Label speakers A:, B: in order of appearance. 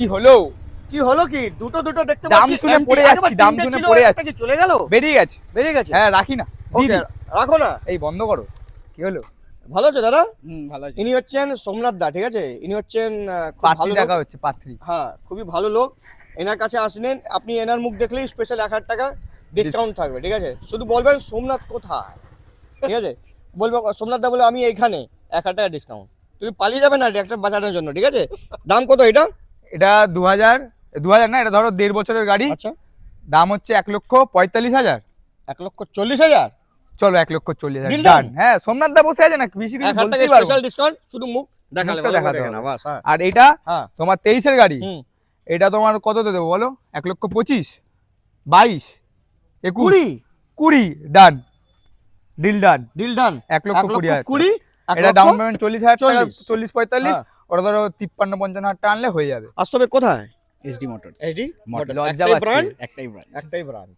A: কি হলো?
B: কি হলো কি? দুটো দুটো দেখতে
A: দাম
B: পাচ্ছি।
A: শুনে
B: MT
A: পড়ে
B: একবার
A: যাচ্ছি, দাম
B: তিনটে
A: শুনে
B: ছিল,
A: পড়ে
B: একটা
A: যাচ্ছি।
B: কি চলে গেল?
A: বেরিয়ে গেছে।
B: বেরিয়ে গেছে।
A: হ্যাঁ, রাখি না।
B: ওকে,
A: দিদি,
B: রাখো না।
A: এই বন্ধ করো। কি হলো?
B: ভালো আছো দাদা?
A: ভালো আছি।
B: ইনি হচ্ছেন সোমনাথ দা, ঠিক আছে? ইনি হচ্ছেন খুব
A: পাত্রী
B: ভালো লোক।
A: দেখা হচ্ছে, পাত্রী।
B: হ্যাঁ, খুবই ভালো লোক। এনার কাছে আসলেন, আপনি এনার মুখ দেখলেই স্পেশাল 1000 টাকা ডিসকাউন্ট থাকবে, ঠিক আছে? শুধু বলবেন সোমনাথ কোথায়, ঠিক আছে? বলবো সোমনাথ দা বলে আমি এইখানে, 1000 টাকা ডিসকাউন্ট। তুমি পালিয়ে যাবে না একটা বাঁচানোর জন্য, ঠিক আছে? দাম কত এটা?
A: এটা 2000 না, এটা ধরো 1.5 বছরের গাড়ি।
B: আচ্ছা,
A: দাম হচ্ছে 1,45,000।
B: 1,40,000।
A: চলো 1,40,000
B: Deal
A: ডান।
B: done?
A: হ্যাঁ, সোমনাথ দা বসে আছে না, বেশি কিছু
B: 1000 টাকা
A: বলতেই পারবো
B: স্পেশাল
A: না।
B: ডিসকাউন্ট, শুধু মুখ দেখালে
A: মুখটা
B: ভালো করে
A: দেখাতে
B: দেখে না,
A: হবে।
B: বাস। হ্যাঁ
A: আর এটা
B: হ্যাঁ।
A: তোমার 23-এর গাড়ি।
B: হুম।
A: এটা তোমার কততে দেবো বলো? 1,25,000, 22, 21,
B: 20
A: 20 ডান। Deal done.
B: Deal done.
A: 1,20,000।
B: 1,20,000,
A: এটা ডাউন পেমেন্ট 40,000 টাকা,
B: 40।
A: 40-45।
B: হ্যাঁ।
A: ওটা ধরো 53-55,000 টাকা আনলে হয়ে যাবে।
B: আসতে হবে কোথায়?
C: SD motors.
B: HD
C: motors.
A: লজ্জা
B: একটাই
A: পাচ্ছি।
B: ব্র্যান্ড,
C: একটাই ব্র্যান্ড।
B: একটাই ব্রাঞ্চ।